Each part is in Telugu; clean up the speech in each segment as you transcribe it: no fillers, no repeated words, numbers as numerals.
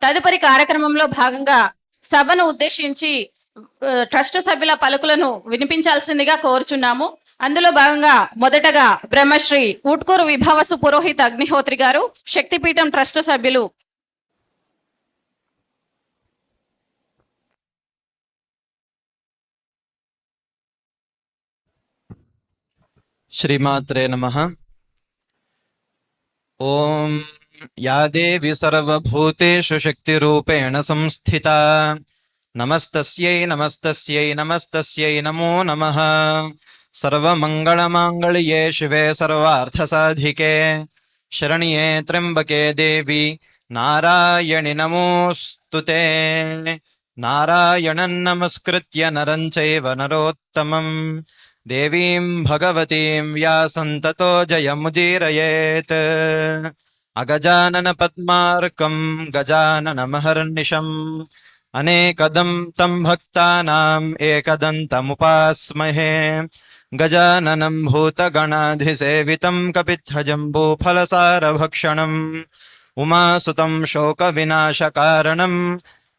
తదుపరి కార్యక్రమంలో భాగంగా సభను ఉద్దేశించి ట్రస్ట్ సభ్యుల పలుకులను వినిపించాల్సిందిగా కోరుచున్నాము. అందులో భాగంగా మొదటగా బ్రహ్మశ్రీ ఊట్కూరు విభావసు పురోహిత అగ్నిహోత్రి గారు, శక్తిపీఠం ట్రస్ట్ సభ్యులు. श्रीमात्रे नमः। ओम या देवी सर्वभूतेषु शक्तिरूपेण संस्थिता नमस्तस्यै नमस्तस्यै नमस्तस्यै नमो नमः। सर्वमङ्गलमाङ्गल्ये शिवे सर्वार्थसाधिके शरण्ये त्र्यम्बके देवी नारायणि नमोऽस्तुते। नारायणं नमस्कृत्य नरं चैव नरोत्तमम् देवीं भगवतीं व्यासं ततो जयमुदीरयेत्। अगजानन पद्मार्कं गजाननमहर्निशम् अनेकदं तं भक्तानाम् एकदन्तमुपास्महे। गजाननं भूतगणाधिसेवितं कपित्थजम्बूफलसारभक्षणम् उमासुतं शोकविनाशकारणं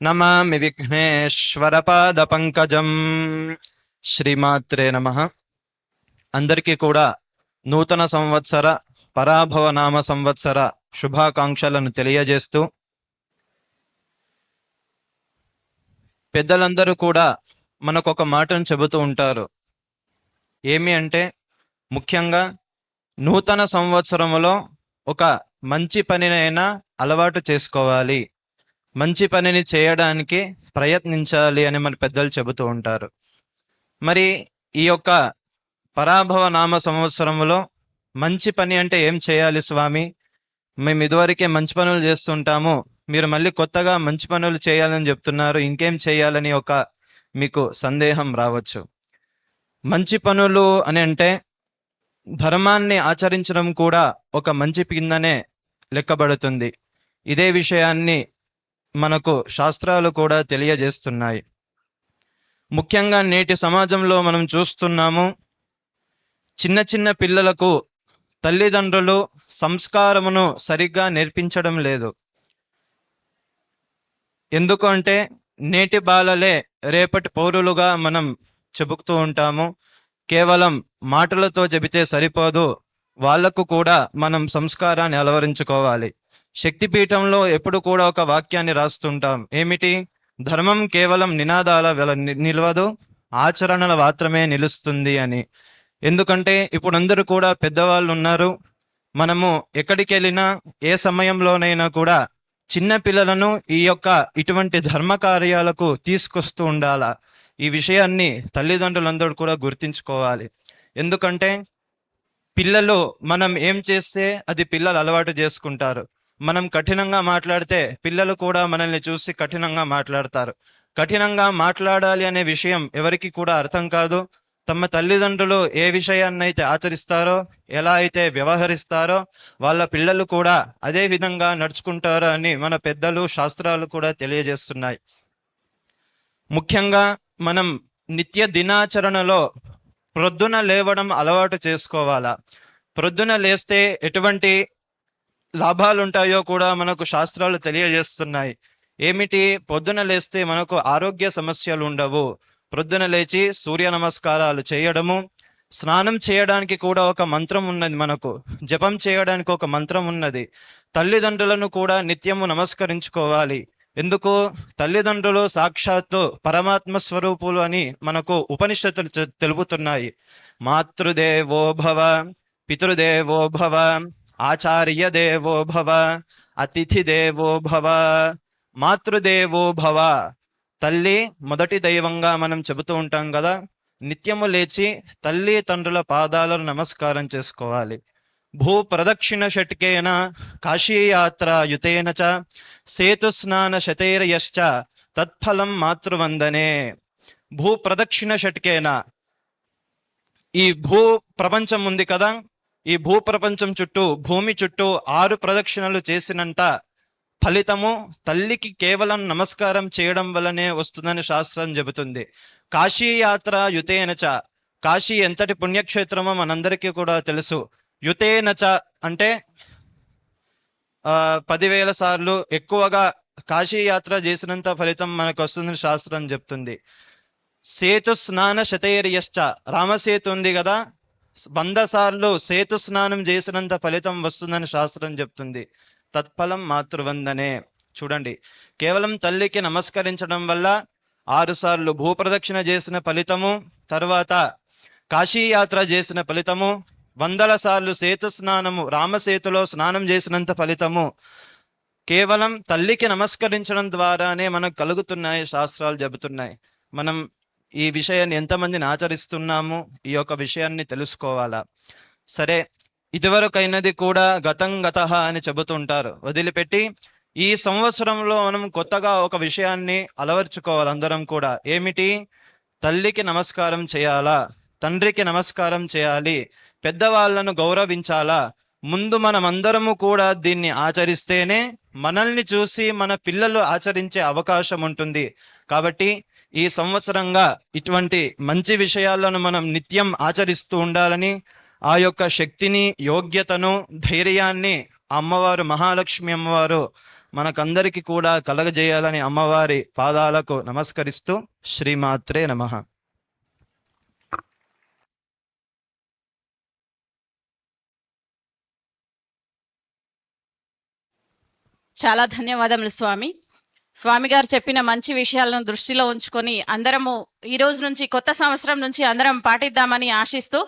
नमामि विघ्नेश्वरपादपङ्कजम्। శ్రీమాత్రే నమః. అందరికీ కూడా నూతన సంవత్సర పరాభవ నామ సంవత్సర శుభాకాంక్షలను తెలియజేస్తూ, పెద్దలందరూ కూడా మనకొక మాటను చెబుతూ ఉంటారు. ఏమి అంటే, ముఖ్యంగా నూతన సంవత్సరములో ఒక మంచి పనినైనా అలవాటు చేసుకోవాలి, మంచి పనిని చేయడానికి ప్రయత్నించాలి అని మన పెద్దలు చెబుతూ ఉంటారు. మరి ఈ యొక్క పరాభవ నామ సంవత్సరములో మంచి పని అంటే ఏం చేయాలి స్వామి? మేము ఇదివరకే మంచి పనులు చేస్తుంటాము, మీరు మళ్ళీ కొత్తగా మంచి పనులు చేయాలని చెప్తున్నారు, ఇంకేం చేయాలని ఒక మీకు సందేహం రావచ్చు. మంచి పనులు అని అంటే ధర్మాన్ని ఆచరించడం కూడా ఒక మంచి కిందనే లెక్కబడుతుంది. ఇదే విషయాన్ని మనకు శాస్త్రాలు కూడా తెలియజేస్తున్నాయి. ముఖ్యంగా నేటి సమాజంలో మనం చూస్తున్నాము, చిన్న చిన్న పిల్లలకు తల్లిదండ్రులు సంస్కారమును సరిగ్గా నేర్పించడం లేదు. ఎందుకంటే నేటి బాలలే రేపటి పౌరులుగా మనం చెబుతూ ఉంటాము. కేవలం మాటలతో చెబితే సరిపోదు, వాళ్లకు కూడా మనం సంస్కారాన్ని అలవరించుకోవాలి. శక్తిపీఠంలో ఎప్పుడు కూడా ఒక వాక్యాన్ని రాస్తుంటాం. ఏమిటి? ధర్మం కేవలం నినాదాల నిలవదు, ఆచరణల మాత్రమే నిలుస్తుంది అని. ఎందుకంటే ఇప్పుడు అందరూ కూడా పెద్దవాళ్ళు ఉన్నారు. మనము ఎక్కడికి వెళ్ళినా ఏ సమయంలోనైనా కూడా చిన్న పిల్లలను ఈ యొక్క ఇటువంటి ధర్మ కార్యాలకు తీసుకొస్తూ ఉండాలా. ఈ విషయాన్ని తల్లిదండ్రులందరూ కూడా గుర్తించుకోవాలి. ఎందుకంటే పిల్లలు మనం ఏం చేస్తే అది పిల్లలు అలవాటు చేసుకుంటారు. మనం కఠినంగా మాట్లాడితే పిల్లలు కూడా మనల్ని చూసి కఠినంగా మాట్లాడతారు. కఠినంగా మాట్లాడాలి అనే విషయం ఎవరికి కూడా అర్థం కాదు. తమ తల్లిదండ్రులు ఏ విషయాన్నైతే ఆచరిస్తారో, ఎలా అయితే వ్యవహరిస్తారో వాళ్ళ పిల్లలు కూడా అదే విధంగా నడుచుకుంటారు అని మన పెద్దలు శాస్త్రాలు కూడా తెలియజేస్తున్నాయి. ముఖ్యంగా మనం నిత్య దినాచరణలో ప్రొద్దున లేవడం అలవాటు చేసుకోవాలా. ప్రొద్దున లేస్తే ఎటువంటి లాభాలు ఉంటాయో కూడా మనకు శాస్త్రాలు తెలియజేస్తున్నాయి. ఏమిటి? పొద్దున లేస్తే మనకు ఆరోగ్య సమస్యలు ఉండవు. ప్రొద్దున లేచి సూర్య నమస్కారాలు చేయడము, స్నానం చేయడానికి కూడా ఒక మంత్రం ఉన్నది, మనకు జపం చేయడానికి ఒక మంత్రం ఉన్నది. తల్లిదండ్రులను కూడా నిత్యము నమస్కరించుకోవాలి. ఎందుకు? తల్లిదండ్రులు సాక్షాత్తు పరమాత్మ స్వరూపులు అని మనకు ఉపనిషత్తులు తెలుపుతున్నాయి. మాతృదేవో భవ, పితృదేవో భవ, ఆచార్య దేవో భవ, అతిథి దేవో భవ, మాతృదేవో భవ. తల్లి మొదటి దైవంగా మనం చెబుతూ ఉంటాం కదా. నిత్యము లేచి తల్లి తండ్రుల పాదాలను నమస్కారం చేసుకోవాలి. భూ ప్రదక్షిణ షట్కేన కాశీయాత్ర యుతేన చ సేతు స్నాన శతైర్యశ్చ తత్ఫలం మాతృవందనే. భూ ప్రదక్షిణ షట్కేన, ఈ భూ ప్రపంచం ఉంది కదా, ఈ భూ ప్రపంచం చుట్టూ, భూమి చుట్టూ 6 ప్రదక్షిణలు చేసినంత ఫలితము తల్లికి కేవలం నమస్కారం చేయడం వల్లనే వస్తుందని శాస్త్రం చెబుతుంది. కాశీయాత్ర యుతేనచ, కాశీ ఎంతటి పుణ్యక్షేత్రమో మనందరికీ కూడా తెలుసు. యుతేనచ అంటే 10,000 సార్లు ఎక్కువగా కాశీ యాత్ర చేసినంత ఫలితం మనకు వస్తుందని శాస్త్రం చెప్తుంది. సేతు స్నాన శతైర్యశ్చ, రామసేతు ఉంది కదా, 100 సార్లు సేతు స్నానం చేసినంత ఫలితం వస్తుందని శాస్త్రం చెప్తుంది. తత్ఫలం మాతృవందనే. చూడండి, కేవలం తల్లికి నమస్కరించడం వల్ల 6 సార్లు భూప్రదక్షిణ చేసిన ఫలితము, తర్వాత కాశీ యాత్ర చేసిన ఫలితము, 100 సార్లు సేతు స్నానము, రామసేతులో స్నానం చేసినంత ఫలితము కేవలం తల్లికి నమస్కరించడం ద్వారానే మనకు కలుగుతున్నాయి, శాస్త్రాలు చెబుతున్నాయి. మనం ఈ విషయాన్ని ఎంతమందిని ఆచరిస్తున్నాము, ఈ యొక్క విషయాన్ని తెలుసుకోవాలా. సరే, ఇదివరకైనది కూడా గతం గతః అని చెబుతుంటారు, వదిలిపెట్టి ఈ సంవత్సరంలో మనం కొత్తగా ఒక విషయాన్ని అలవర్చుకోవాలి అందరం కూడా. ఏమిటి? తల్లికి నమస్కారం చేయాలా, తండ్రికి నమస్కారం చేయాలి, పెద్దవాళ్ళను గౌరవించాలా. ముందు మనమందరము కూడా దీన్ని ఆచరిస్తేనే మనల్ని చూసి మన పిల్లలు ఆచరించే అవకాశం ఉంటుంది. కాబట్టి ఈ సంవత్సరంగా ఇటువంటి మంచి విషయాలను మనం నిత్యం ఆచరిస్తూ ఉండాలని, ఆ యొక్క శక్తిని, యోగ్యతను, ధైర్యాన్ని అమ్మవారు, మహాలక్ష్మి అమ్మవారు మనకందరికి కూడా కలగజేయాలని అమ్మవారి పాదాలకు నమస్కరిస్తూ శ్రీమాత్రే నమః. చాలా ధన్యవాదములు స్వామి. స్వామి గారు చెప్పిన మంచి విషయాలను దృష్టిలో ఉంచుకొని అందరము ఈ రోజు నుంచి, కొత్త సంవత్సరం నుంచి అందరం పాటిద్దామని ఆశిస్తూ